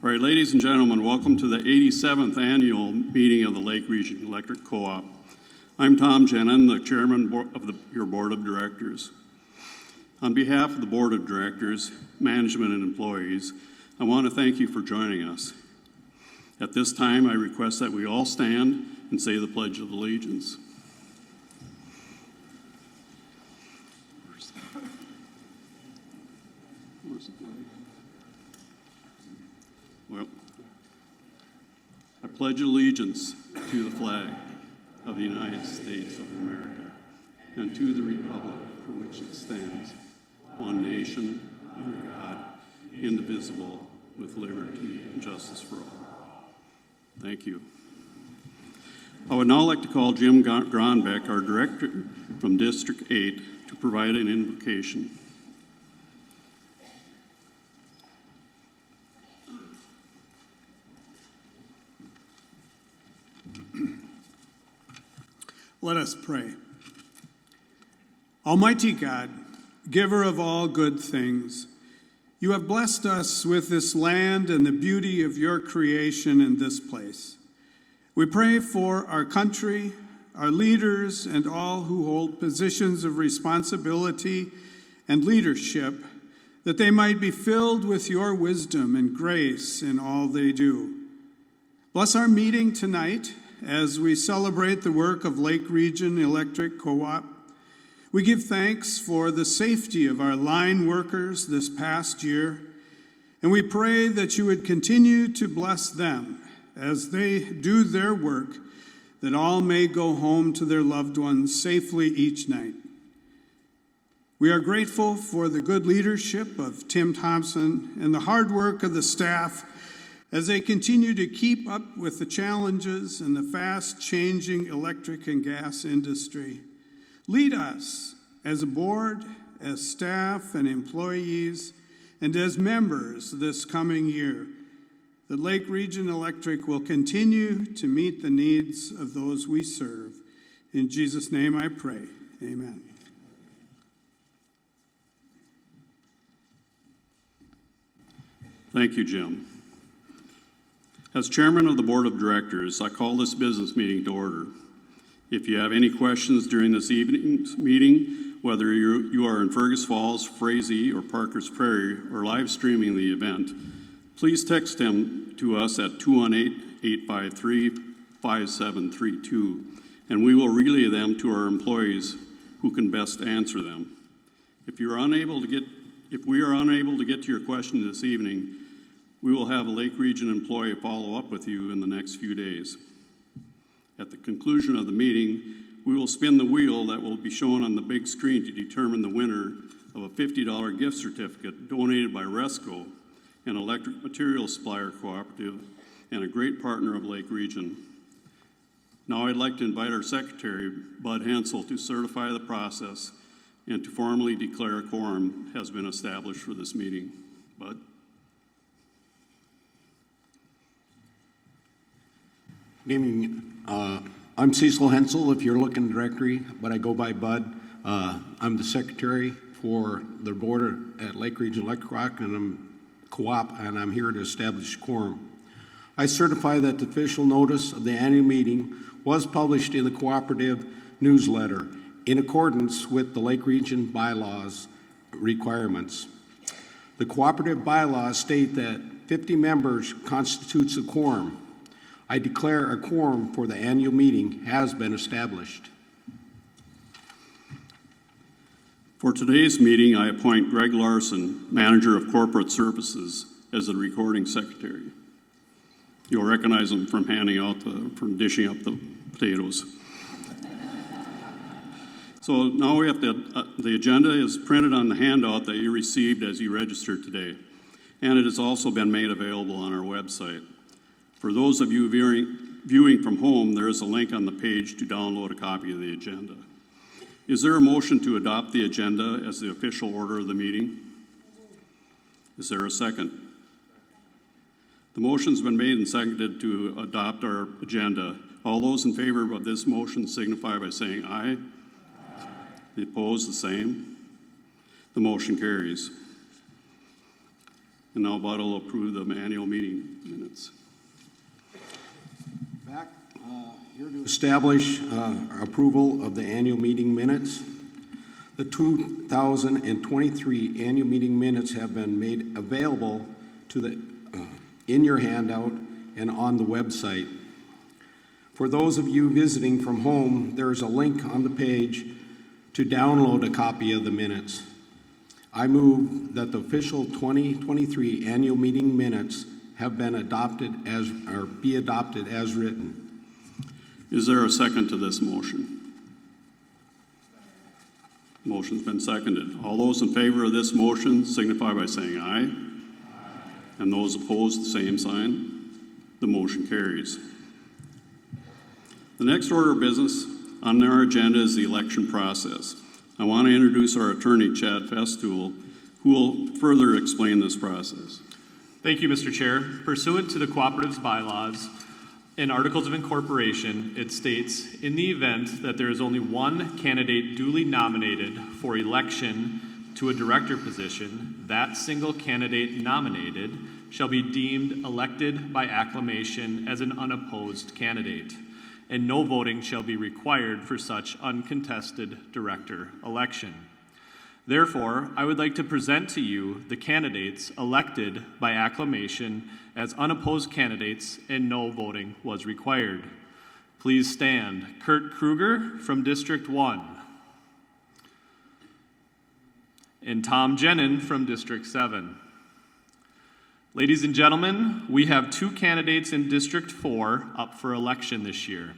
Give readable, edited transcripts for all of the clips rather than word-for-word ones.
All right, ladies and gentlemen, welcome to the 87th annual meeting of the Lake Region Electric Co-op. I'm Tom Jennen, the chairman of your board of directors. On behalf of the board of directors, management, and employees, I want to thank you for joining us. At this time, I request that we all stand and say the Pledge of Allegiance. Where's the flag? Well, I pledge allegiance to the flag of the United States of America and to the republic for which it stands, one nation, under God, indivisible, with liberty and justice for all. Thank you. I would now like to call Jim Gronbeck, our director from District 8, to provide an invocation. Let us pray. Almighty God, giver of all good things, you have blessed us with this land and the beauty of your creation in this place. We pray for our country, our leaders, and all who hold positions of responsibility and leadership, that they might be filled with your wisdom and grace in all they do. Bless our meeting tonight as we celebrate the work of Lake Region Electric Co-op. We give thanks for the safety of our line workers this past year, and we pray that you would continue to bless them as they do their work, that all may go home to their loved ones safely each night. We are grateful for the good leadership of Tim Thompson and the hard work of the staff as they continue to keep up with the challenges in the fast-changing electric and gas industry. Lead us as a board, as staff and employees, and as members this coming year, that Lake Region Electric will continue to meet the needs of those we serve. In Jesus' name I pray, amen. Thank you, Jim. As chairman of the board of directors, I call this business meeting to order. If you have any questions during this evening's meeting, whether you are in Fergus Falls, Frazee, or Parker's Prairie, or live streaming the event, please text them to us at 218-853-5732, and we will relay them to our employees who can best answer them. If we are unable to get to your question this evening, we will have a Lake Region employee follow up with you in the next few days. At the conclusion of the meeting, we will spin the wheel that will be shown on the big screen to determine the winner of a $50 gift certificate donated by Resco, an electric materials supplier cooperative and a great partner of Lake Region. Now I'd like to invite our secretary, Bud Hensel, to certify the process and to formally declare a quorum has been established for this meeting. Bud? Good evening. I'm Cecil Hensel, if you're looking directory, but I go by Bud. I'm the secretary for the board at Lake Region Electric Co-op, and I'm here to establish quorum. I certify that the official notice of the annual meeting was published in the cooperative newsletter in accordance with the Lake Region bylaws requirements. The cooperative bylaws state that 50 members constitutes a quorum. I declare a quorum for the annual meeting has been established. For today's meeting, I appoint Greg Larson, Manager of Corporate Services, as the recording secretary. You'll recognize him from from dishing up the potatoes. So now we have the agenda is printed on the handout that you received as you registered today, and it has also been made available on our website. For those of you viewing from home, there is a link on the page to download a copy of the agenda. Is there a motion to adopt the agenda as the official order of the meeting? Is there a second? The motion's been made and seconded to adopt our agenda. All those in favor of this motion signify by saying aye. The opposed, the same. The motion carries. And now Bud will approve the annual meeting minutes. Back here to establish approval of the annual meeting minutes. The 2023 annual meeting minutes have been made available in your handout and on the website. For those of you visiting from home, there is a link on the page to download a copy of the minutes. I move that the official 2023 annual meeting minutes have been be adopted as written. Is there a second to this motion? Motion's been seconded. All those in favor of this motion signify by saying aye. And those opposed, the same sign. The motion carries. The next order of business on our agenda is the election process. I want to introduce our attorney, Chad Festool, who will further explain this process. Thank you, Mr. Chair. Pursuant to the Cooperative's bylaws and Articles of Incorporation, it states, in the event that there is only one candidate duly nominated for election to a director position, that single candidate nominated shall be deemed elected by acclamation as an unopposed candidate, and no voting shall be required for such uncontested director election. Therefore, I would like to present to you the candidates elected by acclamation as unopposed candidates and no voting was required. Please stand. Kurt Kruger from District 1 and Tom Jenin from District 7. Ladies and gentlemen, we have two candidates in District 4 up for election this year,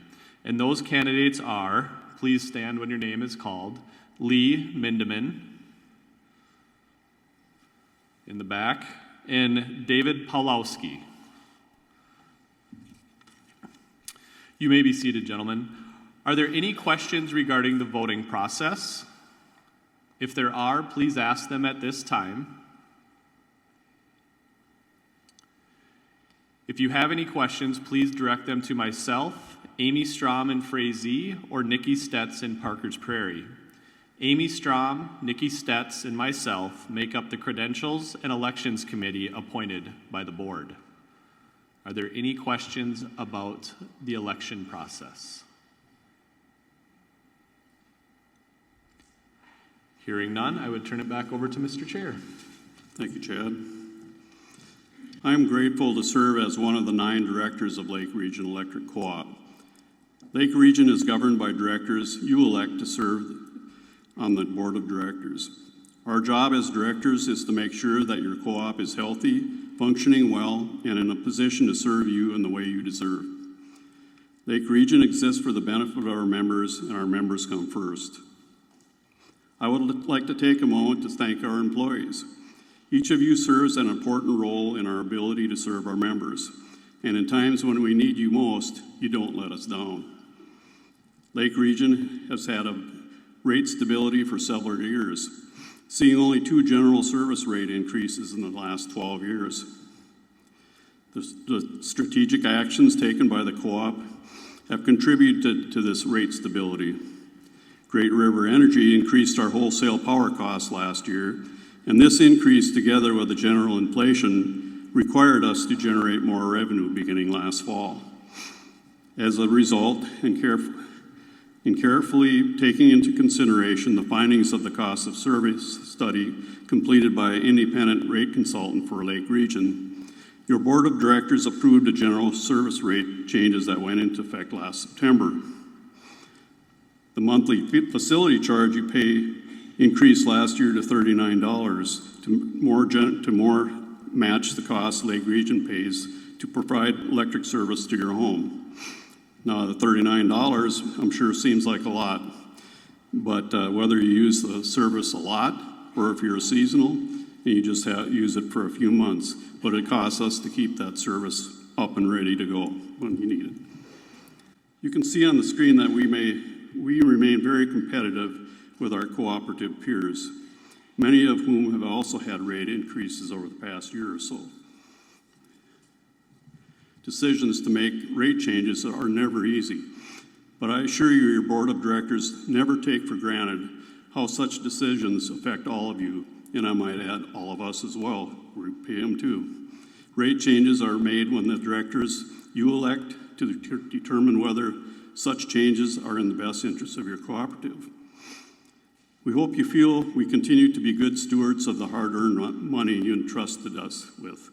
and those candidates are, please stand when your name is called, Lee Mindeman in the back, and David Pawlowski. You may be seated, gentlemen. Are there any questions regarding the voting process? If there are, please ask them at this time. If you have any questions, please direct them to myself, Amy Strom in Frazee, or Nikki Stetz in Parker's Prairie. Amy Strom, Nikki Stetz, and myself make up the Credentials and Elections Committee appointed by the board. Are there any questions about the election process? Hearing none, I would turn it back over to Mr. Chair. Thank you, Chad. I am grateful to serve as one of the 9 directors of Lake Region Electric Co-op. Lake Region is governed by directors you elect to serve on the board of directors. Our job as directors is to make sure that your co-op is healthy, functioning well, and in a position to serve you in the way you deserve. Lake Region exists for the benefit of our members, and our members come first. I would like to take a moment to thank our employees. Each of you serves an important role in our ability to serve our members, and in times when we need you most, you don't let us down. Lake Region has had a rate stability for several years, seeing only 2 general service rate increases in the last 12 years. The strategic actions taken by the co-op have contributed to this rate stability. Great River Energy increased our wholesale power costs last year, and this increase, together with the general inflation, required us to generate more revenue beginning last fall. As a result, in carefully taking into consideration the findings of the cost of service study completed by an independent rate consultant for Lake Region, your board of directors approved the general service rate changes that went into effect last September. The monthly facility charge you pay increased last year to $39 to more match the cost Lake Region pays to provide electric service to your home. Now, the $39, I'm sure, seems like a lot, but whether you use the service a lot or if you're a seasonal and you just use it for a few months, but it costs us to keep that service up and ready to go when you need it. You can see on the screen that we remain very competitive with our cooperative peers, many of whom have also had rate increases over the past year or so. Decisions to make rate changes are never easy, but I assure you your board of directors never take for granted how such decisions affect all of you and I might add, all of us as well. We pay them too. Rate changes are made when the directors you elect to determine whether such changes are in the best interest of your cooperative. We hope you feel we continue to be good stewards of the hard-earned money you entrusted us with.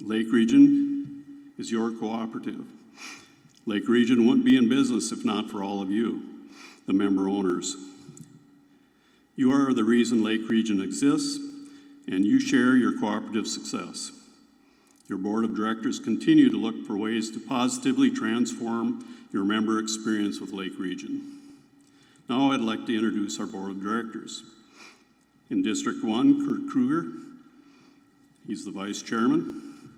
Lake Region is your cooperative. Lake Region wouldn't be in business if not for all of you, the member owners. You are the reason Lake Region exists, and you share your cooperative success. Your board of directors continue to look for ways to positively transform your member experience with Lake Region. Now I'd like to introduce our board of directors. In District 1, Kurt Kruger, he's the vice chairman.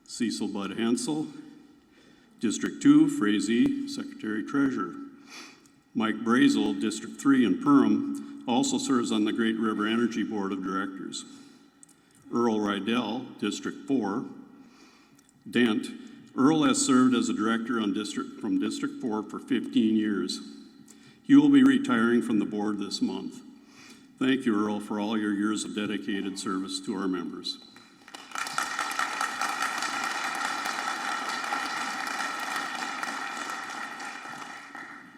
Cecil Bud Hensel. District 2, Frazee, secretary treasurer. Mike Brazel, District 3 in Perham, also serves on the Great River Energy Board of Directors. Earl Rydell, District 4. Dent. Earl has served as a director on from District 4 for 15 years. He will be retiring from the board this month. Thank you, Earl, for all your years of dedicated service to our members.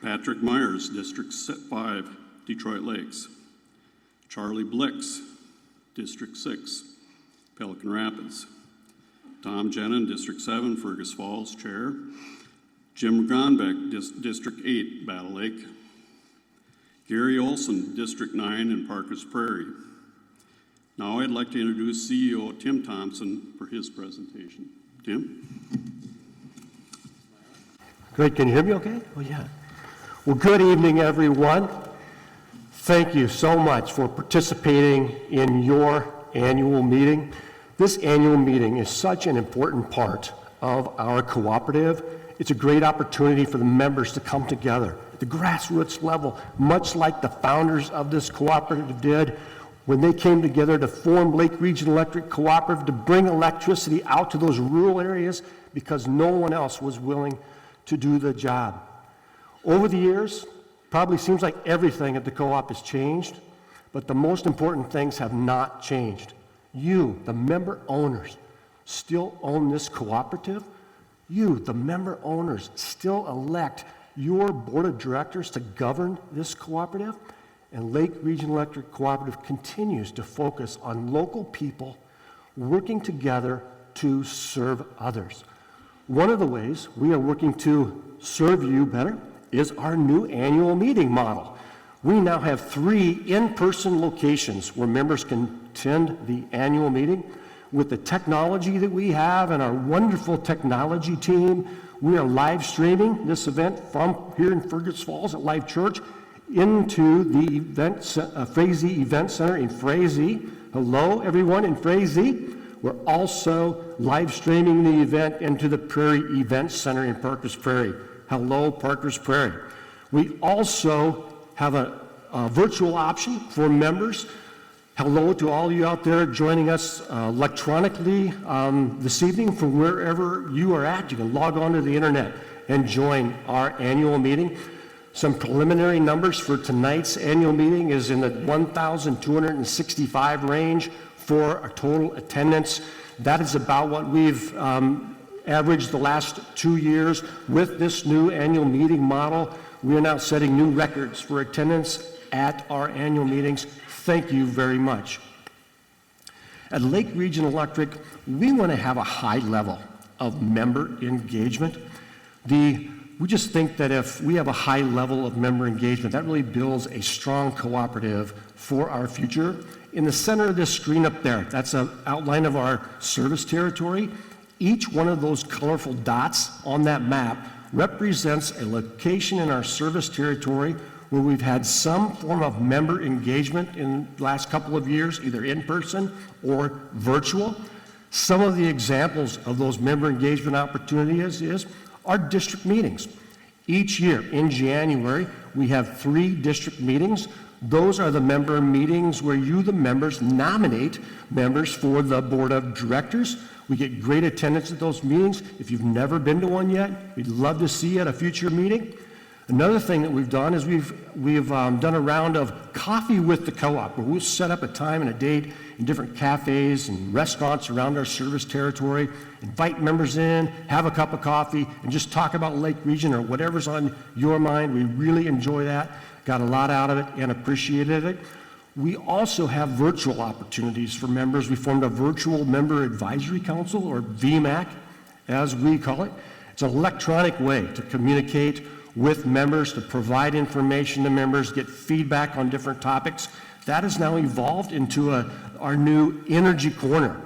Patrick Myers, District 5, Detroit Lakes. Charlie Blix, District 6, Pelican Rapids. Tom Jennen, District 7, Fergus Falls, Chair. Jim Gronbeck, District 8, Battle Lake. Gary Olson, District 9 in Parkers Prairie. Now I'd like to introduce CEO Tim Thompson for his presentation. Tim? Great, can you hear me okay? Oh, yeah. Well, good evening, everyone. Thank you so much for participating in your annual meeting. This annual meeting is such an important part of our cooperative. It's a great opportunity for the members to come together at the grassroots level, much like the founders of this cooperative did when they came together to form Lake Region Electric Cooperative to bring electricity out to those rural areas because no one else was willing to do the job. Over the years, probably seems like everything at the co-op has changed, but the most important things have not changed. You, the member owners, still own this cooperative. You, the member owners, still elect your board of directors to govern this cooperative. And Lake Region Electric Cooperative continues to focus on local people working together to serve others. One of the ways we are working to serve you better is our new annual meeting model. We now have 3 in-person locations where members can attend the annual meeting. With the technology that we have and our wonderful technology team, we are live streaming this event from here in Fergus Falls at Life Church into the Frazee Event Center in Frazee. Hello, everyone in Frazee. We're also live streaming the event into the Prairie Event Center in Parkers Prairie. Hello, Parkers Prairie. We also have a virtual option for members. Hello to all you out there joining us electronically this evening from wherever you are at. You can log on to the internet and join our annual meeting. Some preliminary numbers for tonight's annual meeting is in the 1,265 range for a total attendance. That is about what we've averaged the last 2 years. With this new annual meeting model, we are now setting new records for attendance at our annual meetings. Thank you very much. At Lake Region Electric, we want to have a high level of member engagement. We just think that if we have a high level of member engagement, that really builds a strong cooperative for our future. In the center of this screen up there, that's an outline of our service territory. Each one of those colorful dots on that map represents a location in our service territory where we've had some form of member engagement in the last couple of years, either in person or virtual. Some of the examples of those member engagement opportunities is our district meetings. Each year in January, we have 3 district meetings. Those are the member meetings where you, the members, nominate members for the board of directors. We get great attendance at those meetings. If you've never been to one yet, we'd love to see you at a future meeting. Another thing that we've done is we've done a round of coffee with the co-op, where we'll set up a time and a date in different cafes and restaurants around our service territory, invite members in, have a cup of coffee, and just talk about Lake Region or whatever's on your mind. We really enjoy that, got a lot out of it and appreciated it. We also have virtual opportunities for members. We formed a virtual member advisory council, or VMAC, as we call it. It's an electronic way to communicate with members, to provide information to members, get feedback on different topics. That has now evolved into our new Energy Corner.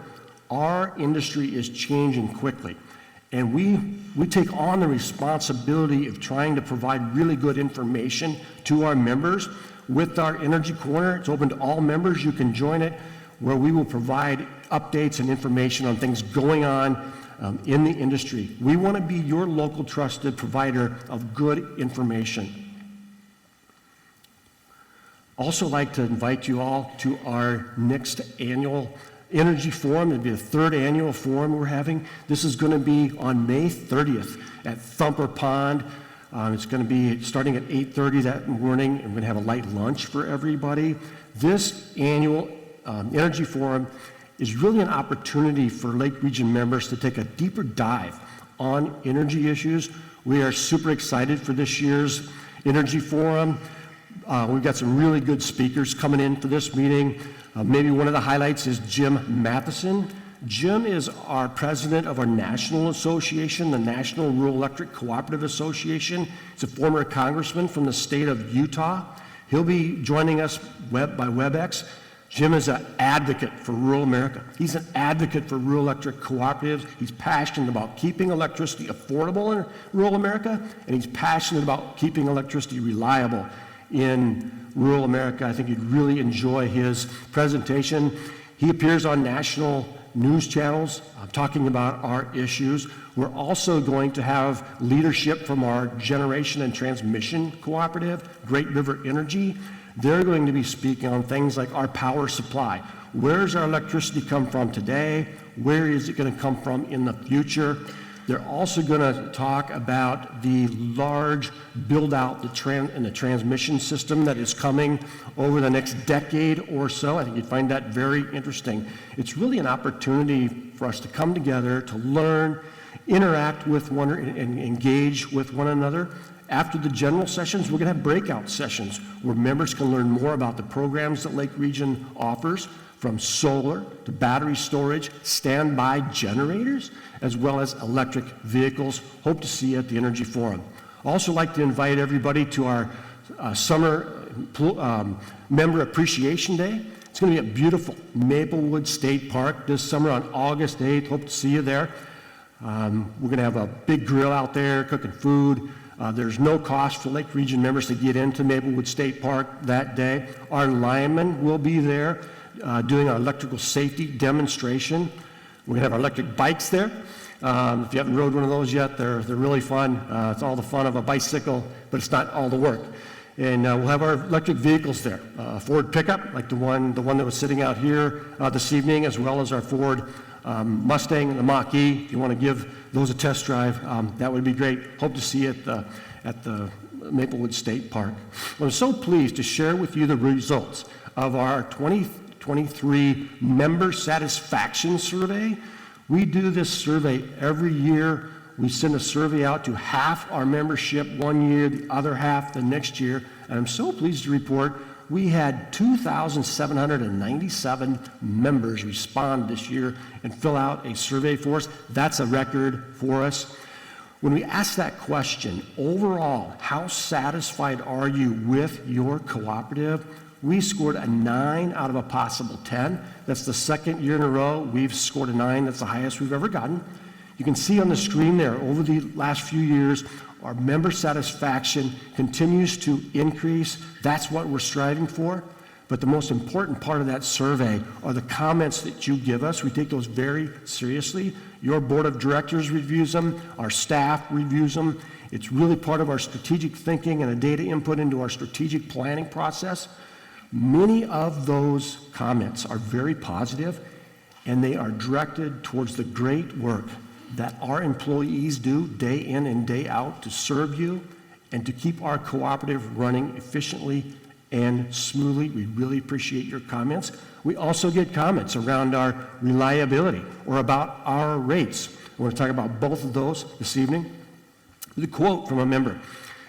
Our industry is changing quickly, and we take on the responsibility of trying to provide really good information to our members with our Energy Corner. It's open to all members. You can join it, where we will provide updates and information on things going on in the industry. We want to be your local trusted provider of good information. Also like to invite you all to our next annual Energy Forum. It'll be the third annual forum we're having. This is going to be on May 30th at Thumper Pond. It's going to be starting at 8:30 that morning, and we're going to have a light lunch for everybody. This annual Energy Forum is really an opportunity for Lake Region members to take a deeper dive on energy issues. We are super excited for this year's Energy Forum. We've got some really good speakers coming in for this meeting. Maybe one of the highlights is Jim Matheson. Jim is our president of our national association, the National Rural Electric Cooperative Association. He's a former congressman from the state of Utah. He'll be joining us by WebEx. Jim is an advocate for rural America. He's an advocate for rural electric cooperatives. He's passionate about keeping electricity affordable in rural America, and he's passionate about keeping electricity reliable in rural America. I think you'd really enjoy his presentation. He appears on national news channels talking about our issues. We're also going to have leadership from our generation and transmission cooperative, Great River Energy. They're going to be speaking on things like our power supply. Where does our electricity come from today? Where is it going to come from in the future? They're also going to talk about the large build-out in the transmission system that is coming over the next decade or so. I think you'd find that very interesting. It's really an opportunity for us to come together, to learn, interact with and engage with one another. After the general sessions, we're going to have breakout sessions where members can learn more about the programs that Lake Region offers, from solar to battery storage, standby generators, as well as electric vehicles. Hope to see you at the Energy Forum. Also like to invite everybody to our summer Member Appreciation Day. It's going to be at beautiful Maplewood State Park this summer on August 8th. Hope to see you there. We're going to have a big grill out there, cooking food. There's no cost for Lake Region members to get into Maplewood State Park that day. Our linemen will be there doing our electrical safety demonstration. We're going to have our electric bikes there. If you haven't rode one of those yet, they're really fun. It's all the fun of a bicycle, but it's not all the work. And we'll have our electric vehicles there. Ford pickup, like the one that was sitting out here this evening, as well as our Ford Mustang and the Mach-E. If you want to give those a test drive, that would be great. Hope to see you at the Maplewood State Park. I'm so pleased to share with you the results of our 2023 member satisfaction survey. We do this survey every year. We send a survey out to half our membership one year, the other half the next year. And I'm so pleased to report we had 2,797 members respond this year and fill out a survey for us. That's a record for us. When we ask that question, overall, how satisfied are you with your cooperative? We scored a 9 out of a possible 10. That's the second year in a row we've scored a 9. That's the highest we've ever gotten. You can see on the screen there, over the last few years, our member satisfaction continues to increase. That's what we're striving for. But the most important part of that survey are the comments that you give us. We take those very seriously. Your board of directors reviews them. Our staff reviews them. It's really part of our strategic thinking and a data input into our strategic planning process. Many of those comments are very positive, and they are directed towards the great work that our employees do day in and day out to serve you and to keep our cooperative running efficiently and smoothly. We really appreciate your comments. We also get comments around our reliability or about our rates. I want to talk about both of those this evening. The quote from a member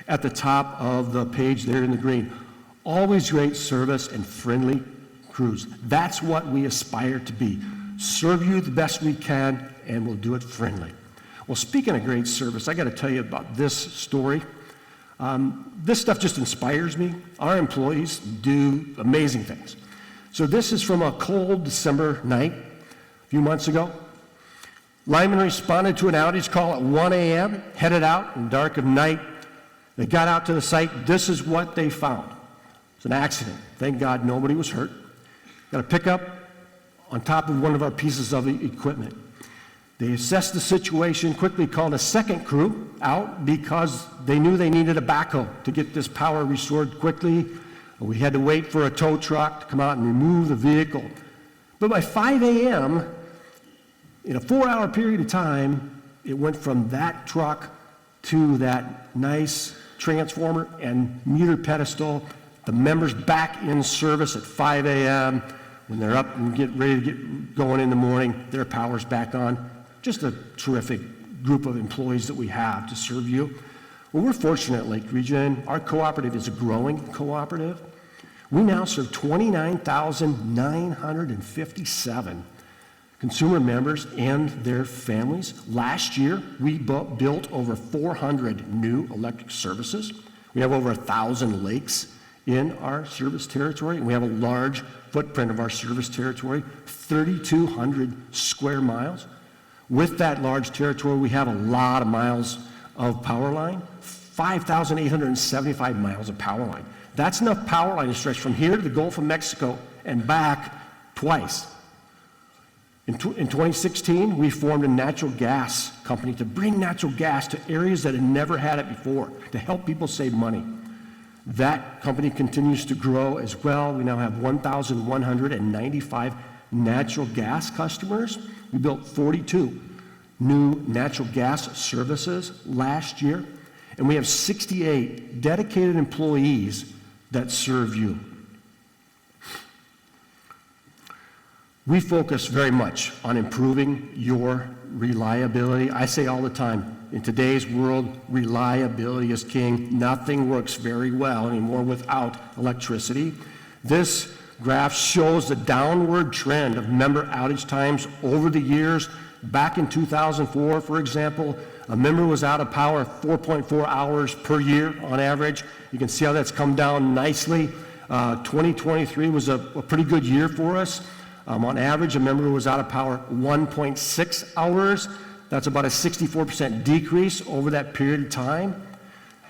at the top of the page there in the green: always great service and friendly crews. That's what we aspire to be. Serve you the best we can, and we'll do it friendly. Well, speaking of great service, I got to tell you about this story. This stuff just inspires me. Our employees do amazing things. So this is from a cold December night a few months ago. Linemen responded to an outage call at 1 a.m., headed out in dark of night. They got out to the site. This is what they found. It's an accident. Thank God nobody was hurt. Got a pickup on top of one of our pieces of equipment. They assessed the situation, quickly called a second crew out because they knew they needed a backhoe to get this power restored quickly. We had to wait for a tow truck to come out and remove the vehicle. But by 5 a.m., in a 4-hour period of time, it went from that truck to that nice transformer and meter pedestal. The members back in service at 5 a.m. When they're up and get ready to get going in the morning, their power's back on. Just a terrific group of employees that we have to serve you. Well, we're fortunate at Lake Region. Our cooperative is a growing cooperative. We now serve 29,957 consumer members and their families. Last year, we built over 400 new electric services. We have over 1,000 lakes in our service territory, and we have a large footprint of our service territory, 3,200 square miles. With that large territory, we have a lot of miles of power line, 5,875 miles of power line. That's enough power line to stretch from here to the Gulf of Mexico and back twice. In 2016, we formed a natural gas company to bring natural gas to areas that had never had it before, to help people save money. That company continues to grow as well. We now have 1,195 natural gas customers. We built 42 new natural gas services last year, and we have 68 dedicated employees that serve you. We focus very much on improving your reliability. I say all the time, in today's world, reliability is king. Nothing works very well anymore without electricity. This graph shows the downward trend of member outage times over the years. Back in 2004, for example, a member was out of power 4.4 hours per year on average. You can see how that's come down nicely. 2023 was a pretty good year for us. On average, a member was out of power 1.6 hours. That's about a 64% decrease over that period of time.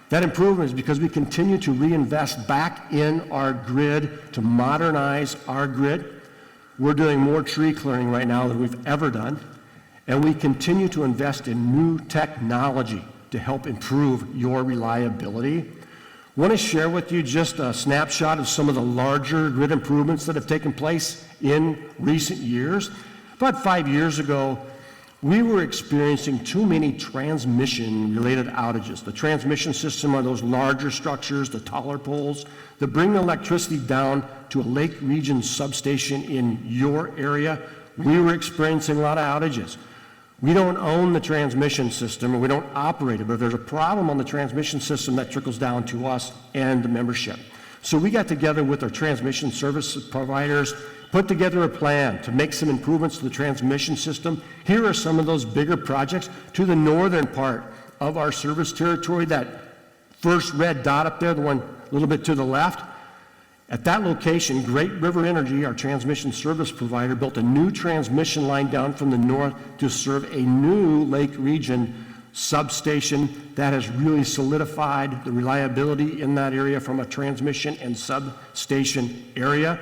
That improvement is because we continue to reinvest back in our grid to modernize our grid. We're doing more tree clearing right now than we've ever done, and we continue to invest in new technology to help improve your reliability. I want to share with you just a snapshot of some of the larger grid improvements that have taken place in recent years. About 5 years ago, we were experiencing too many transmission-related outages. The transmission system are those larger structures, the taller poles, that bring electricity down to a Lake Region substation in your area. We were experiencing a lot of outages. We don't own the transmission system, and we don't operate it, but if there's a problem on the transmission system, that trickles down to us and the membership. So we got together with our transmission service providers, put together a plan to make some improvements to the transmission system. Here are some of those bigger projects to the northern part of our service territory. That first red dot up there, the one a little bit to the left, at that location, Great River Energy, our transmission service provider, built a new transmission line down from the north to serve a new Lake Region substation that has really solidified the reliability in that area from a transmission and substation area.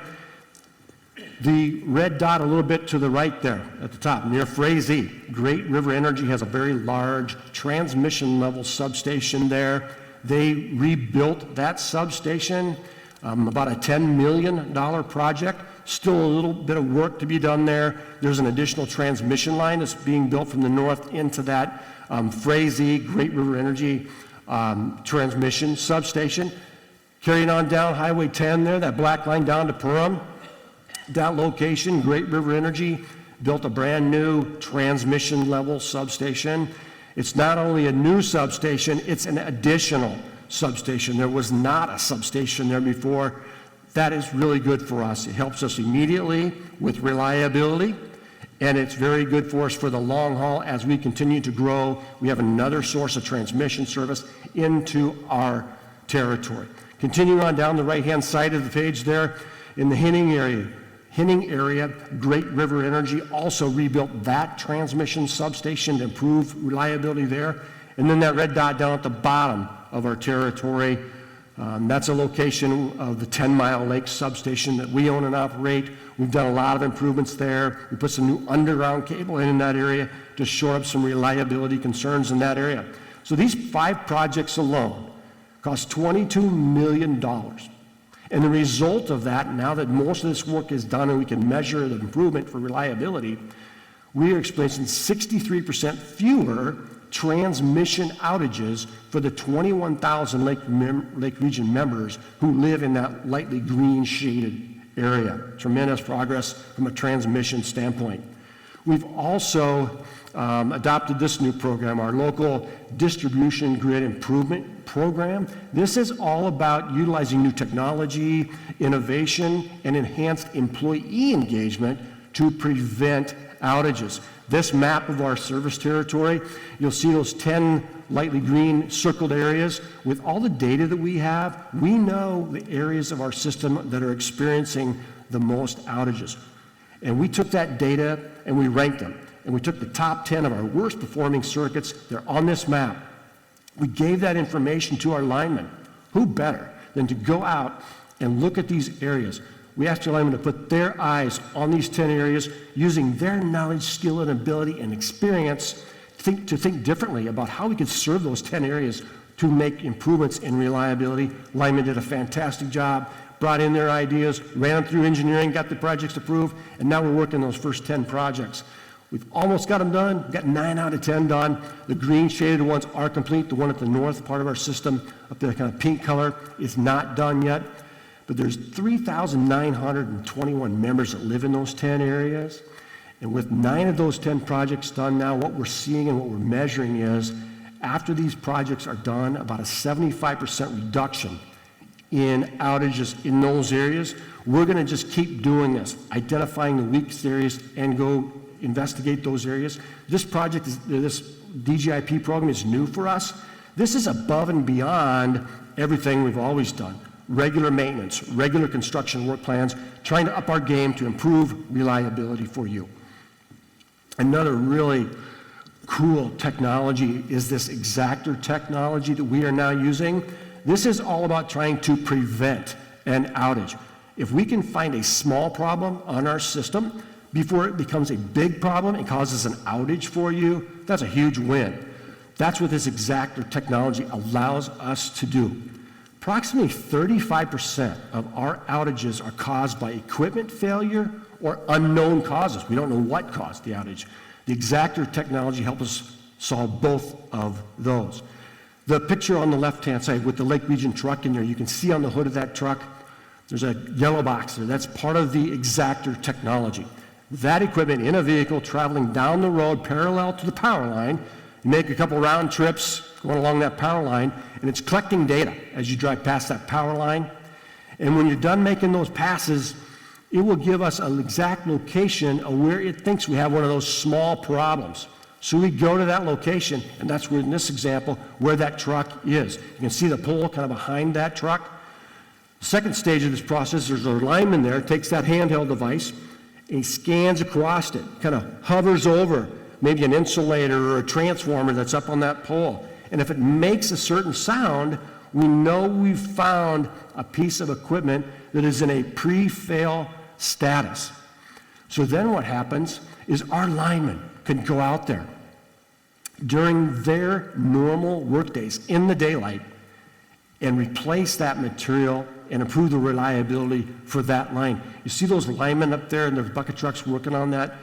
The red dot a little bit to the right there at the top, near Frazee, Great River Energy has a very large transmission level substation there. They rebuilt that substation, about a $10 million project. Still a little bit of work to be done there. There's an additional transmission line that's being built from the north into that Frazee Great River Energy transmission substation. Carrying on down Highway 10 there, that black line down to Perham. That location, Great River Energy built a brand new transmission level substation. It's not only a new substation, it's an additional substation. There was not a substation there before. That is really good for us. It helps us immediately with reliability, and it's very good for us for the long haul as we continue to grow. We have another source of transmission service into our territory. Continuing on down the right-hand side of the page there, in the Henning area, Great River Energy also rebuilt that transmission substation to improve reliability there. And then that red dot down at the bottom of our territory, that's a location of the 10 Mile Lake substation that we own and operate. We've done a lot of improvements there. We put some new underground cable in that area to shore up some reliability concerns in that area. So these 5 projects alone cost $22 million. And the result of that, now that most of this work is done and we can measure the improvement for reliability, we are experiencing 63% fewer transmission outages for the 21,000 Lake Region members who live in that lightly green shaded area. Tremendous progress from a transmission standpoint. We've also adopted this new program, our local distribution grid improvement program. This is all about utilizing new technology, innovation, and enhanced employee engagement to prevent outages. This map of our service territory, you'll see those 10 lightly green circled areas. With all the data that we have, we know the areas of our system that are experiencing the most outages. And we took that data and we ranked them. And we took the top 10 of our worst performing circuits. They're on this map. We gave that information to our linemen. Who better than to go out and look at these areas? We asked our linemen to put their eyes on these 10 areas using their knowledge, skill, and ability and experience to think differently about how we could serve those 10 areas to make improvements in reliability. Linemen did a fantastic job, brought in their ideas, ran them through engineering, got the projects approved, and now we're working those first 10 projects. We've almost got them done. We've got 9 out of 10 done. The green shaded ones are complete. The one at the north part of our system, up there, kind of pink color, is not done yet. But there's 3,921 members that live in those 10 areas. And with 9 of those 10 projects done now, what we're seeing and what we're measuring is, after these projects are done, about a 75% reduction in outages in those areas. We're going to just keep doing this, identifying the weakest areas and go investigate those areas. This project, this DGIP program is new for us. This is above and beyond everything we've always done. Regular maintenance, regular construction work plans, trying to up our game to improve reliability for you. Another really cool technology is this exactor technology that we are now using. This is all about trying to prevent an outage. If we can find a small problem on our system before it becomes a big problem and causes an outage for you, that's a huge win. That's what this exactor technology allows us to do. Approximately 35% of our outages are caused by equipment failure or unknown causes. We don't know what caused the outage. The exactor technology helps us solve both of those. The picture on the left-hand side with the Lake Region truck in there, you can see on the hood of that truck, there's a yellow box there. That's part of the exactor technology. That equipment in a vehicle traveling down the road parallel to the power line, you make a couple round trips going along that power line, and it's collecting data as you drive past that power line. And when you're done making those passes, it will give us an exact location of where it thinks we have one of those small problems. So we go to that location, and that's where, in this example, where that truck is. You can see the pole kind of behind that truck. The second stage of this process, there's a lineman there, takes that handheld device, and he scans across it, kind of hovers over maybe an insulator or a transformer that's up on that pole. And if it makes a certain sound, we know we've found a piece of equipment that is in a pre-fail status. So then what happens is our linemen can go out there during their normal workdays in the daylight and replace that material and improve the reliability for that line. You see those linemen up there in their bucket trucks working on that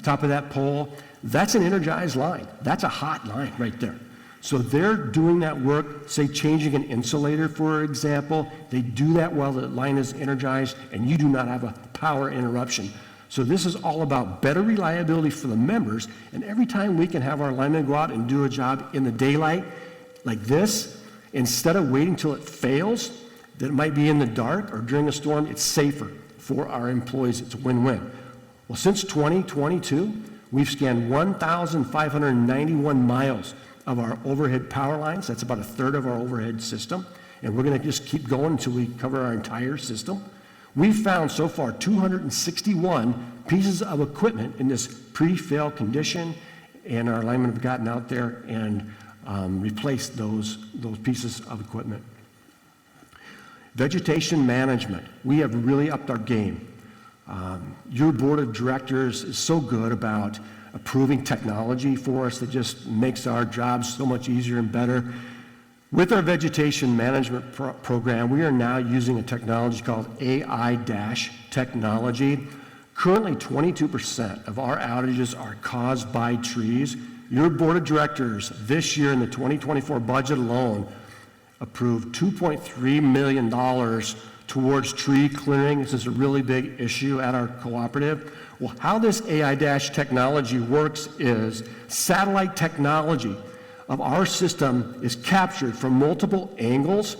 top of that pole? That's an energized line. That's a hot line right there. So they're doing that work, say changing an insulator, for example. They do that while the line is energized, and you do not have a power interruption. So this is all about better reliability for the members, and every time we can have our linemen go out and do a job in the daylight like this, instead of waiting till it fails, that it might be in the dark or during a storm, it's safer for our employees. It's a win-win. Well, since 2022, we've scanned 1,591 miles of our overhead power lines. That's about a third of our overhead system, and we're going to just keep going until we cover our entire system. We've found so far 261 pieces of equipment in this pre-fail condition, and our linemen have gotten out there and replaced those pieces of equipment. Vegetation management, we have really upped our game. Your board of directors is so good about approving technology for us that just makes our jobs so much easier and better. With our vegetation management program, we are now using a technology called AI-technology. Currently, 22% of our outages are caused by trees. Your board of directors this year in the 2024 budget alone approved $2.3 million towards tree clearing. This is a really big issue at our cooperative. Well, how this AI-technology works is satellite technology of our system is captured from multiple angles.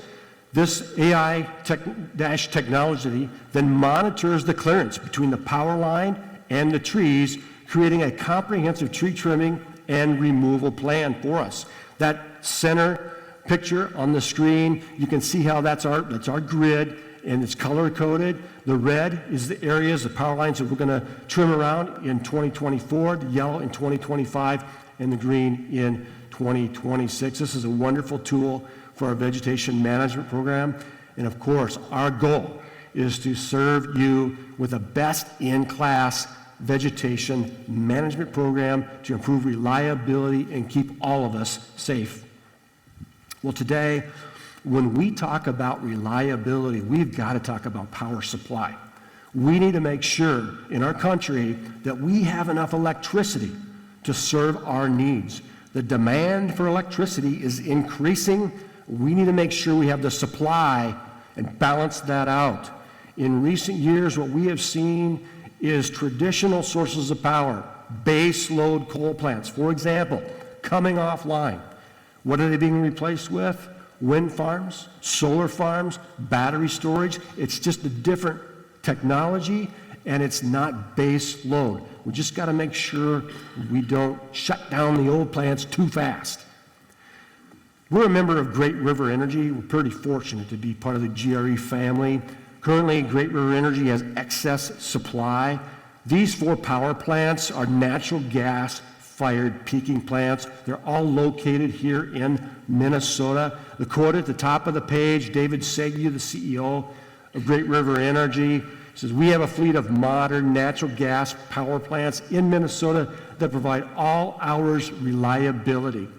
This AI-technology then monitors the clearance between the power line and the trees, creating a comprehensive tree trimming and removal plan for us. That center picture on the screen, you can see how that's our grid, and it's color-coded. The red is the areas, the power lines that we're going to trim around in 2024, the yellow in 2025, and the green in 2026. This is a wonderful tool for our vegetation management program. And of course, our goal is to serve you with a best-in-class vegetation management program to improve reliability and keep all of us safe. Well, today, when we talk about reliability, we've got to talk about power supply. We need to make sure in our country that we have enough electricity to serve our needs. The demand for electricity is increasing. We need to make sure we have the supply and balance that out. In recent years, what we have seen is traditional sources of power, base load coal plants, for example, coming offline. What are they being replaced with? Wind farms, solar farms, battery storage. It's just a different technology, and it's not base load. We just got to make sure we don't shut down the old plants too fast. We're a member of Great River Energy. We're pretty fortunate to be part of the GRE family. Currently, Great River Energy has excess supply. These 4 power plants are natural gas-fired peaking plants. They're all located here in Minnesota. The quote at the top of the page, David Segue, the CEO of Great River Energy, says, "We have a fleet of modern natural gas power plants in Minnesota that provide all hours reliability."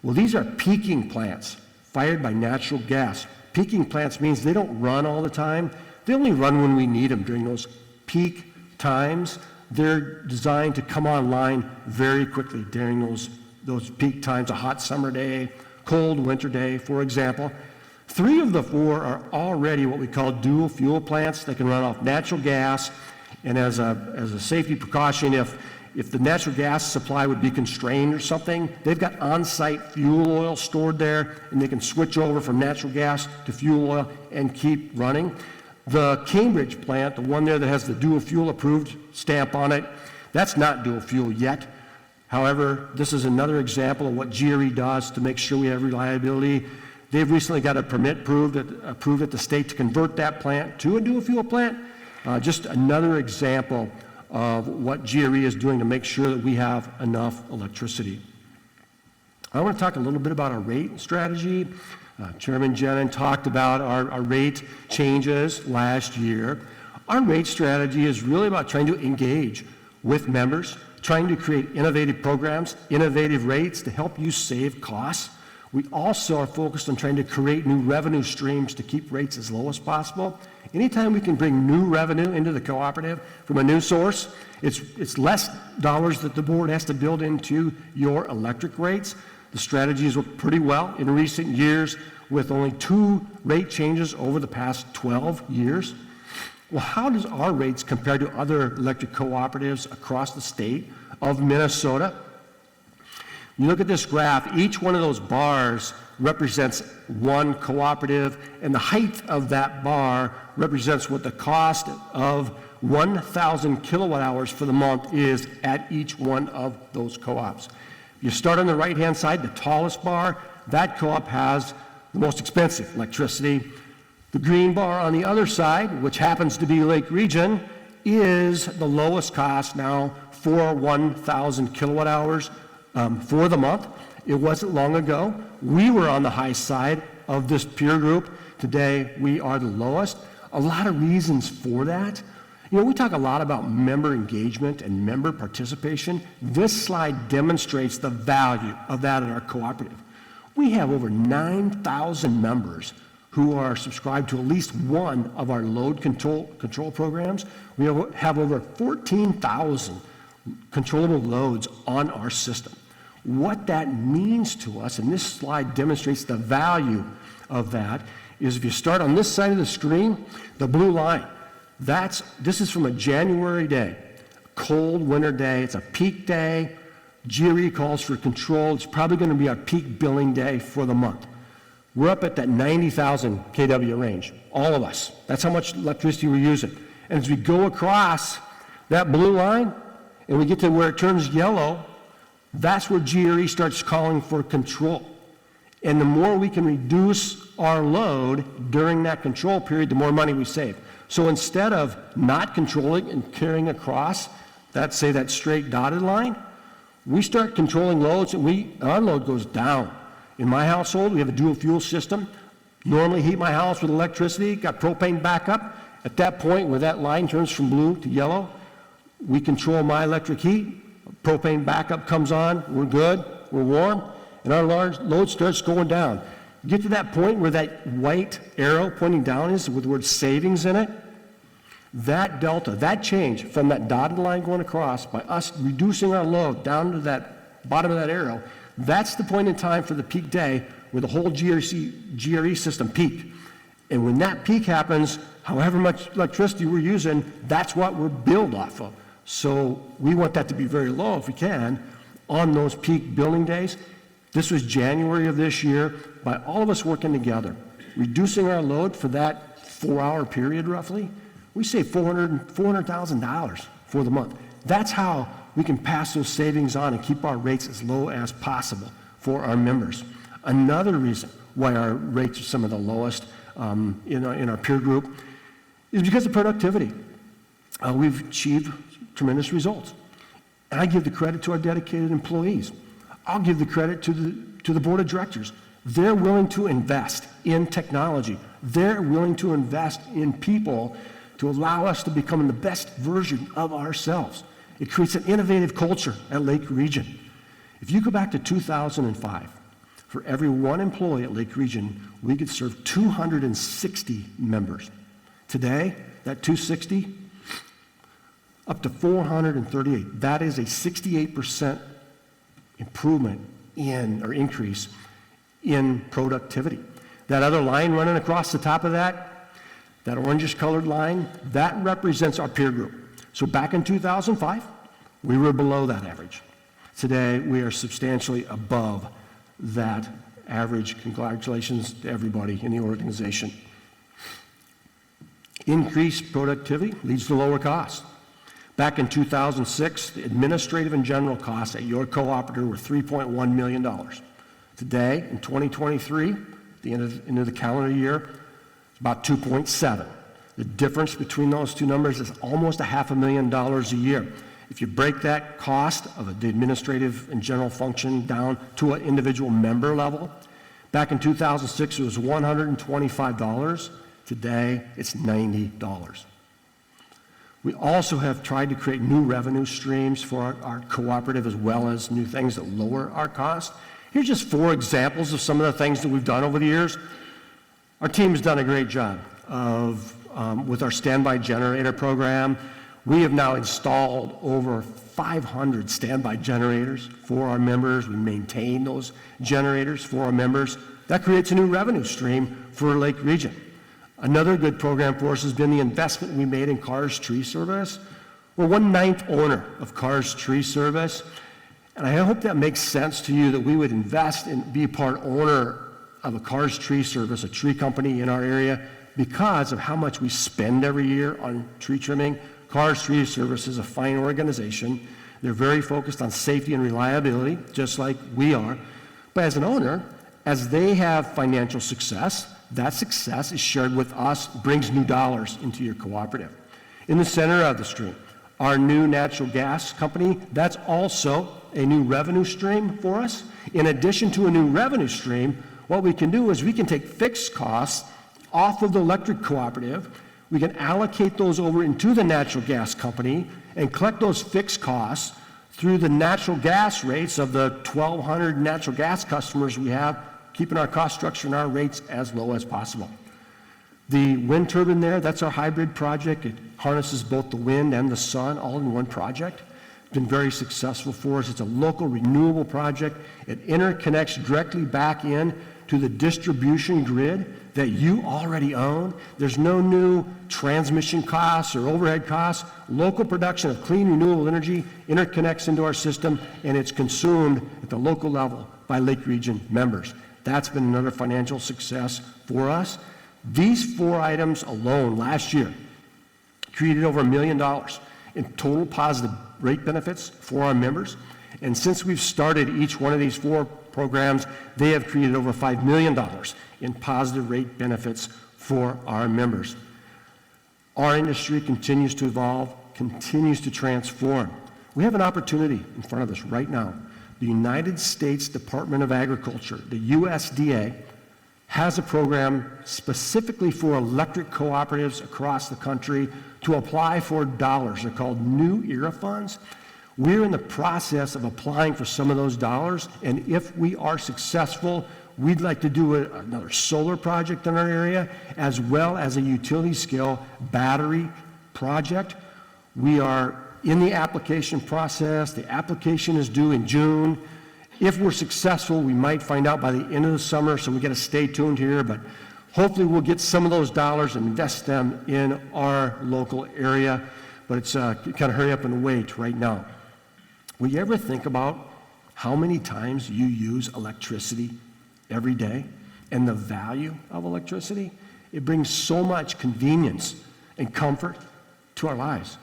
Well, these are peaking plants fired by natural gas. Peaking plants means they don't run all the time. They only run when we need them during those peak times. They're designed to come online very quickly during those peak times, a hot summer day, cold winter day, for example. 3 of the 4 are already what we call dual fuel plants. They can run off natural gas, and as a safety precaution, if the natural gas supply would be constrained or something, they've got on-site fuel oil stored there, and they can switch over from natural gas to fuel oil and keep running. The Cambridge plant, the one there that has the dual fuel approved stamp on it, that's not dual fuel yet. However, this is another example of what GRE does to make sure we have reliability. They've recently got a permit approved at the state to convert that plant to a dual fuel plant. Just another example of what GRE is doing to make sure that we have enough electricity. I want to talk a little bit about our rate strategy. Chairman Jenin talked about our rate changes last year. Our rate strategy is really about trying to engage with members, trying to create innovative programs, innovative rates to help you save costs. We also are focused on trying to create new revenue streams to keep rates as low as possible. Anytime we can bring new revenue into the cooperative from a new source, it's less dollars that the board has to build into your electric rates. The strategies worked pretty well in recent years with only 2 rate changes over the past 12 years. Well, how does our rates compare to other electric cooperatives across the state of Minnesota? You look at this graph, each one of those bars represents one cooperative, and the height of that bar represents what the cost of 1,000 kilowatt hours for the month is at each one of those co-ops. You start on the right-hand side, the tallest bar, that co-op has the most expensive electricity. The green bar on the other side, which happens to be Lake Region, is the lowest cost now for 1,000 kilowatt hours for the month. It wasn't long ago. We were on the high side of this peer group. Today, we are the lowest. A lot of reasons for that. You know, we talk a lot about member engagement and member participation. This slide demonstrates the value of that in our cooperative. We have over 9,000 members who are subscribed to at least one of our load control programs. We have over 14,000 controllable loads on our system. What that means to us, and this slide demonstrates the value of that, is if you start on this side of the screen, the blue line, this is from a January day, a cold winter day, it's a peak day, GRE calls for control, it's probably going to be our peak billing day for the month. We're up at that 90,000 kW range, all of us. That's how much electricity we're using. And as we go across that blue line, and we get to where it turns yellow, that's where GRE starts calling for control. And the more we can reduce our load during that control period, the more money we save. So instead of not controlling and carrying across that, say, that straight dotted line, we start controlling loads and our load goes down. In my household, we have a dual fuel system. Normally heat my house with electricity, got propane backup. At that point where that line turns from blue to yellow, we control my electric heat. Propane backup comes on, we're good, we're warm, and our large load starts going down. Get to that point where that white arrow pointing down is with the word savings in it. That delta, that change from that dotted line going across by us reducing our load down to that bottom of that arrow, that's the point in time for the peak day where the whole GRE system peaked. And when that peak happens, however much electricity we're using, that's what we're billed off of. So we want that to be very low if we can on those peak billing days. This was January of this year by all of us working together, reducing our load for that 4-hour period roughly. We save $400,000 for the month. That's how we can pass those savings on and keep our rates as low as possible for our members. Another reason why our rates are some of the lowest in our peer group is because of productivity. We've achieved tremendous results. And I give the credit to our dedicated employees. I'll give the credit to the board of directors. They're willing to invest in technology. They're willing to invest in people to allow us to become the best version of ourselves. It creates an innovative culture at Lake Region. If you go back to 2005, for every one employee at Lake Region, we could serve 260 members. Today, that 260, up to 438. That is a 68% improvement increase in productivity. That other line running across the top of that orangish colored line, that represents our peer group. So back in 2005, we were below that average. Today, we are substantially above that average. Congratulations to everybody in the organization. Increased productivity leads to lower costs. Back in 2006, the administrative and general costs at your cooperative were $3.1 million. Today, in 2023, at the end of the calendar year, it's about 2.7. The difference between those two numbers is almost $500,000 a year. If you break that cost of the administrative and general function down to an individual member level, back in 2006 it was $125. Today it's $90. We also have tried to create new revenue streams for our cooperative as well as new things that lower our cost. Here's just 4 examples of some of the things that we've done over the years. Our team has done a great job with our standby generator program. We have now installed over 500 standby generators for our members. We maintain those generators for our members. That creates a new revenue stream for Lake Region. Another good program for us has been the investment we made in Cars Tree Service. We're 1/9 owner of Cars Tree Service, and I hope that makes sense to you that we would invest and be a part owner of a Cars Tree Service, a tree company in our area, because of how much we spend every year on tree trimming. Cars Tree Service is a fine organization. They're very focused on safety and reliability, just like we are. But as an owner, as they have financial success, that success is shared with us, brings new dollars into your cooperative. In the center of the stream, our new natural gas company, that's also a new revenue stream for us. In addition to a new revenue stream, what we can do is we can take fixed costs off of the electric cooperative. We can allocate those over into the natural gas company and collect those fixed costs through the natural gas rates of the 1,200 natural gas customers we have, keeping our cost structure and our rates as low as possible. The wind turbine there, that's our hybrid project. It harnesses both the wind and the sun all in one project. It's been very successful for us. It's a local renewable project. It interconnects directly back in to the distribution grid that you already own. There's no new transmission costs or overhead costs. Local production of clean renewable energy interconnects into our system, and it's consumed at the local level by Lake Region members. That's been another financial success for us. These 4 items alone last year created over $1 million in total positive rate benefits for our members. And since we've started each one of these 4 programs, they have created over $5 million in positive rate benefits for our members. Our industry continues to evolve, continues to transform. We have an opportunity in front of us right now. The United States Department of Agriculture, the USDA, has a program specifically for electric cooperatives across the country to apply for dollars. They're called New Era funds. We're in the process of applying for some of those dollars, and if we are successful, we'd like to do another solar project in our area, as well as a utility scale battery project. We are in the application process. The application is due in June. If we're successful, we might find out by the end of the summer, so we got to stay tuned here, but hopefully we'll get some of those dollars and invest them in our local area, but it's kind of hurry up and wait right now. Will you ever think about how many times you use electricity every day and the value of electricity? It brings so much convenience and comfort to our lives.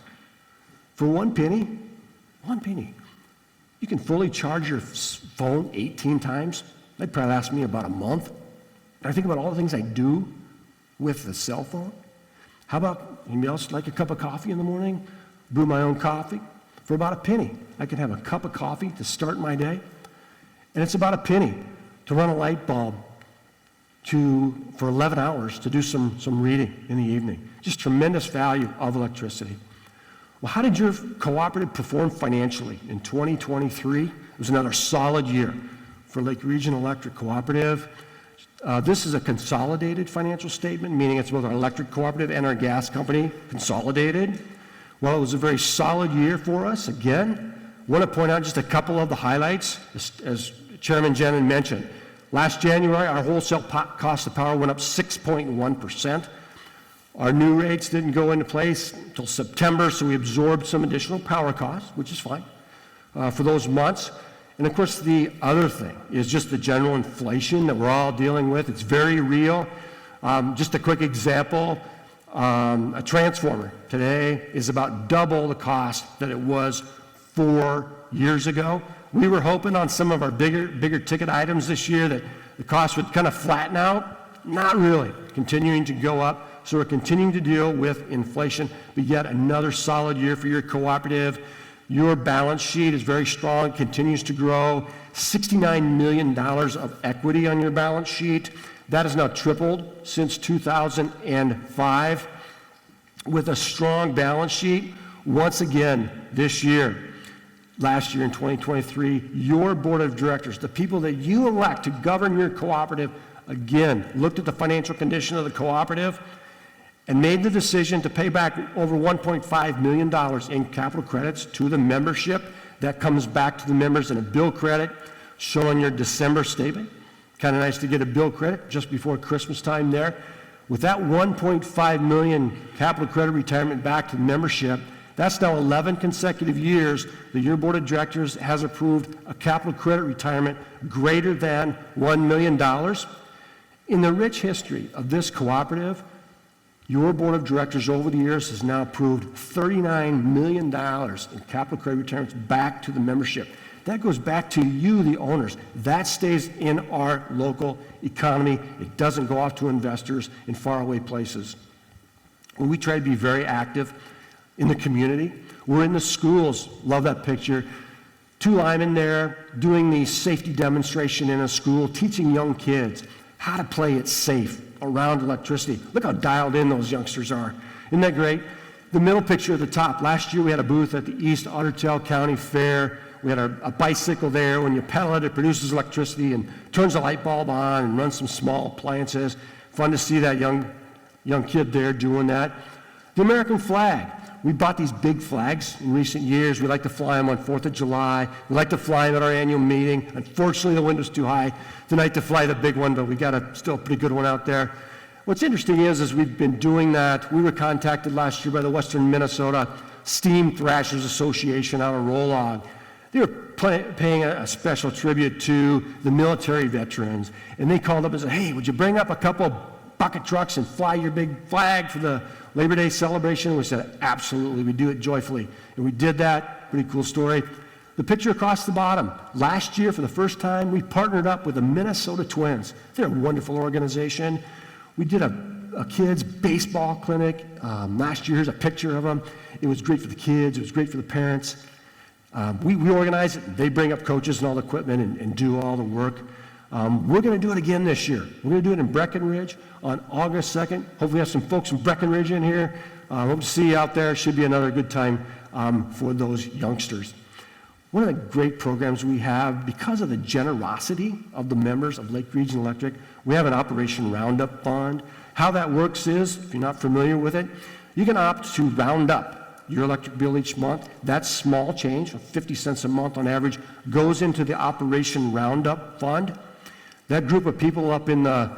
For one penny, you can fully charge your phone 18 times. That'd probably last me about a month. And I think about all the things I do with the cell phone. How about anybody else like a cup of coffee in the morning? Brew my own coffee. For about a penny, I can have a cup of coffee to start my day. And it's about a penny to run a light bulb for 11 hours to do some reading in the evening. Just tremendous value of electricity. Well, how did your cooperative perform financially in 2023? It was another solid year for Lake Region Electric Cooperative. This is a consolidated financial statement, meaning it's both our electric cooperative and our gas company consolidated. Well, it was a very solid year for us. Again, I want to point out just a couple of the highlights, as Chairman Jenin mentioned. Last January, our wholesale cost of power went up 6.1%. Our new rates didn't go into place until September, so we absorbed some additional power costs, which is fine, for those months. And of course, the other thing is just the general inflation that we're all dealing with. It's very real. Just a quick example, a transformer today is about double the cost that it was 4 years ago. We were hoping on some of our bigger ticket items this year that the cost would kind of flatten out. Not really, continuing to go up. So we're continuing to deal with inflation, but yet another solid year for your cooperative. Your balance sheet is very strong, continues to grow. $69 million of equity on your balance sheet. That has now tripled since 2005. With a strong balance sheet, once again this year, last year in 2023, your board of directors, the people that you elect to govern your cooperative, again, looked at the financial condition of the cooperative and made the decision to pay back over $1.5 million in capital credits to the membership. That comes back to the members in a bill credit showing your December statement. Kind of nice to get a bill credit just before Christmas time there. With that 1.5 million capital credit retirement back to the membership, that's now 11 consecutive years that your board of directors has approved a capital credit retirement greater than $1 million. In the rich history of this cooperative, your board of directors over the years has now approved $39 million in capital credit retirements back to the membership. That goes back to you, the owners. That stays in our local economy. It doesn't go off to investors in faraway places. Well, we try to be very active in the community. We're in the schools. Love that picture. 2 linemen there doing the safety demonstration in a school, teaching young kids how to play it safe around electricity. Look how dialed in those youngsters are. Isn't that great? The middle picture at the top. Last year we had a booth at the East Ottertail County Fair. We had a bicycle there. When you pedal it, it produces electricity and turns a light bulb on and runs some small appliances. Fun to see that young kid there doing that. The American flag. We bought these big flags in recent years. We like to fly them on 4th of July. We like to fly them at our annual meeting. Unfortunately, the window's too high tonight to fly the big one, but we got still a pretty good one out there. What's interesting is we've been doing that. We were contacted last year by the Western Minnesota Steam Thrashers Association out of Rolog. They were paying a special tribute to the military veterans, and they called up and said, hey, would you bring up a couple of bucket trucks and fly your big flag for the Labor Day celebration? And we said, absolutely, we do it joyfully. And we did that. Pretty cool story. The picture across the bottom. Last year, for the first time, we partnered up with the Minnesota Twins. They're a wonderful organization. We did a kids' baseball clinic last year. Here's a picture of them. It was great for the kids. It was great for the parents. We organize it. They bring up coaches and all the equipment and do all the work. We're going to do it again this year. We're going to do it in Breckenridge on August 2nd. Hopefully we have some folks from Breckenridge in here. Hope to see you out there. Should be another good time for those youngsters. One of the great programs we have, because of the generosity of the members of Lake Region Electric, we have an Operation Roundup Fund. How that works is, if you're not familiar with it, you can opt to round up your electric bill each month. That small change, 50 cents a month on average, goes into the Operation Roundup Fund. That group of people up in the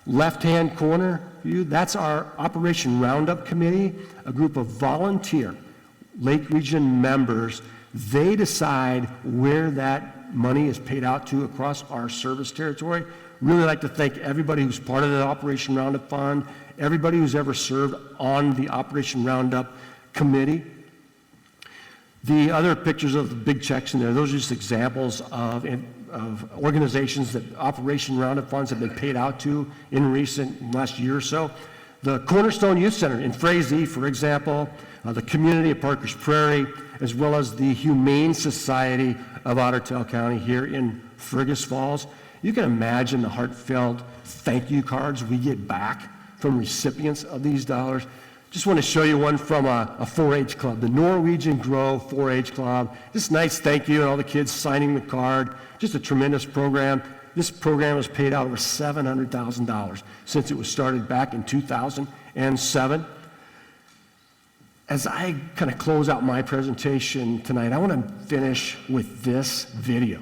left-hand corner, that's our Operation Roundup Committee, a group of volunteer Lake Region members. They decide where that money is paid out to across our service territory. Really like to thank everybody who's part of the Operation Roundup Fund, everybody who's ever served on the Operation Roundup Committee. The other pictures of the big checks in there, those are just examples of organizations that Operation Roundup funds have been paid out to in last year or so. The Cornerstone Youth Center in Frazee, for example, the community of Parker's Prairie, as well as the Humane Society of Ottertail County here in Fergus Falls. You can imagine the heartfelt thank you cards we get back from recipients of these dollars. Just want to show you one from a 4-H club, the Norwegian Grove 4-H Club. Just nice thank you, and all the kids signing the card. Just a tremendous program. This program has paid out over $700,000 since it was started back in 2007. As I kind of close out my presentation tonight, I want to finish with this video.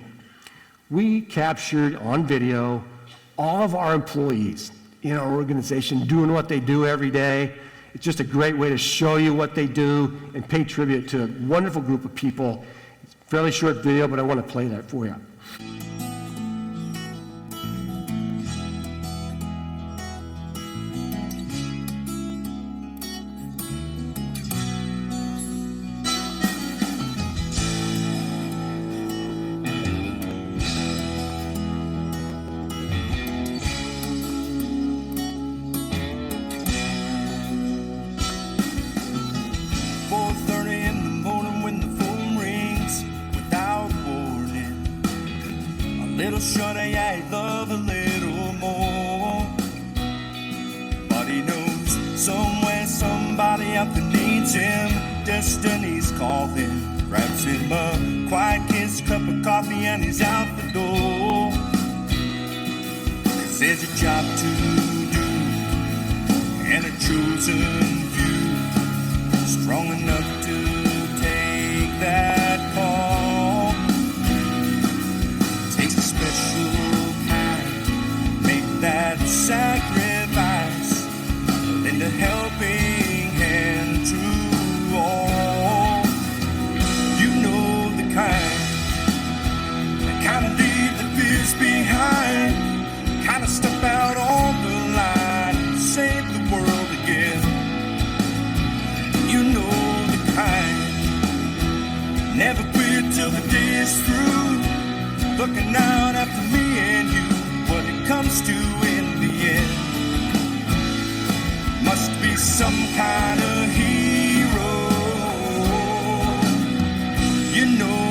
We captured on video all of our employees in our organization doing what they do every day. It's just a great way to show you what they do and pay tribute to a wonderful group of people. It's a fairly short video, but I want to play that for you. Little shorty, I love a little more. But he knows somewhere somebody out there needs him. Destiny's calling. Grabs him a quiet kiss, cup of coffee, and he's out the door. 'Cause there's a job to do and a chosen few, strong enough to take that call. Takes a special kind, make that sacrifice, lend a helping hand to all. You know the kind of leave the fears behind, kind of step out on the line and save the world again. You know the kind, never quit till the day is through, looking out after me and you, what it comes to in the end. Must be some kind of hero, you know.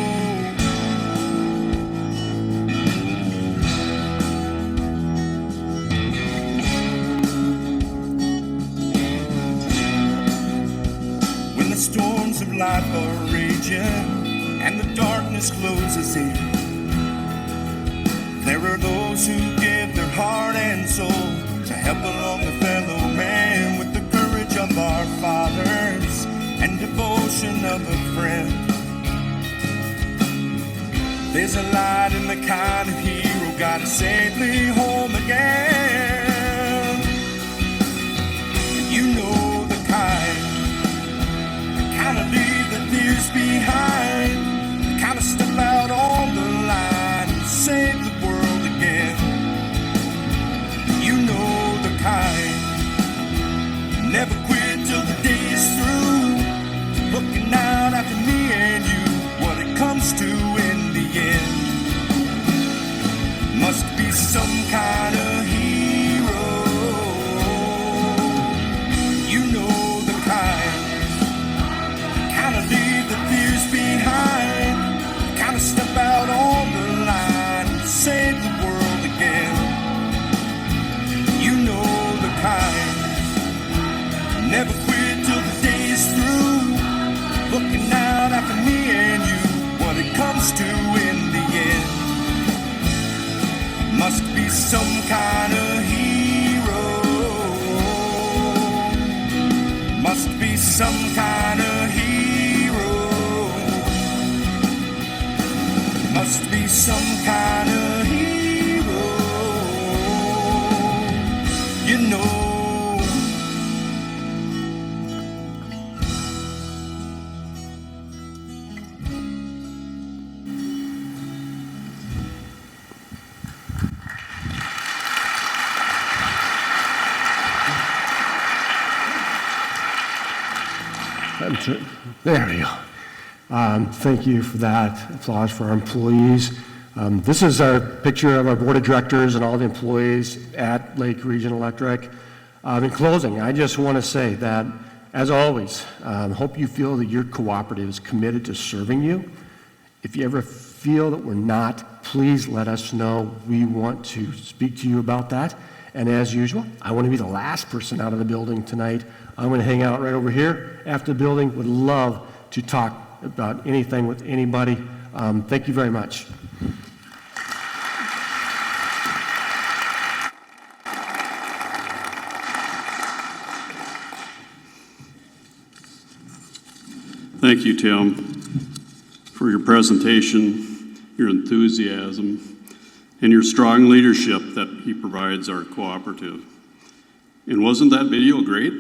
When the storms of life are raging and the darkness closes in, there are those who give their heart and soul to help along a fellow man with the courage of our fathers and devotion of a friend. There's a light in the kind of hero got us safely home again. You know the kind of leave the fears behind, the kind of step out on the line and save the world again. You know the kind, never quit till the day is through, looking out after me and you, what it comes to in the end. Must be some kind of hero, you know the kind of leave the fears behind, kind of step out on the line and save the world again. You know the kind, never quit till the day is through, looking out after me and you, what it comes to in the end. Must be some kind of hero, must be some kind of hero, must be some kind of hero, you know. There we go. Thank you for that. Applause for our employees. This is our picture of our board of directors and all the employees at Lake Region Electric. In closing, I just want to say that, as always, hope you feel that your cooperative is committed to serving you. If you ever feel that we're not, please let us know. We want to speak to you about that. And as usual, I want to be the last person out of the building tonight. I'm going to hang out right over here after the building. Would love to talk about anything with anybody. Thank you very much. Thank you, Tim, for your presentation, your enthusiasm, and your strong leadership that he provides our cooperative. And wasn't that video great?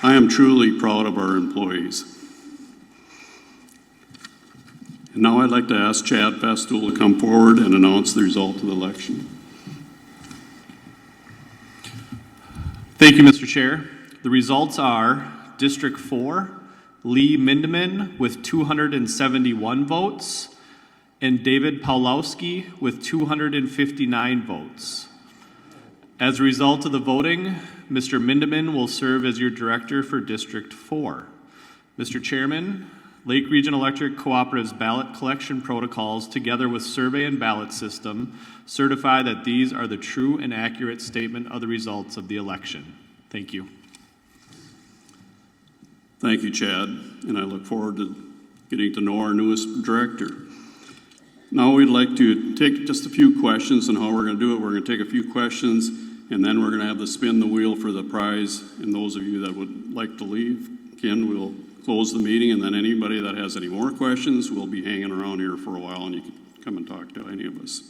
I am truly proud of our employees. And now I'd like to ask Chad Festool to come forward and announce the result of the election. Thank you, Mr. Chair. The results are District 4, Lee Mindeman with 271 votes, and David Pawlowski with 259 votes. As a result of the voting, Mr. Mindeman will serve as your director for District 4. Mr. Chairman, Lake Region Electric Cooperative's ballot collection protocols, together with survey and ballot system, certify that these are the true and accurate statement of the results of the election. Thank you. Thank you, Chad, and I look forward to getting to know our newest director. Now we'd like to take just a few questions, and how we're going to do it, we're going to take a few questions, and then we're going to have the spin the wheel for the prize. And those of you that would like to leave, Ken will close the meeting, and then anybody that has any more questions will be hanging around here for a while, and you can come and talk to any of us.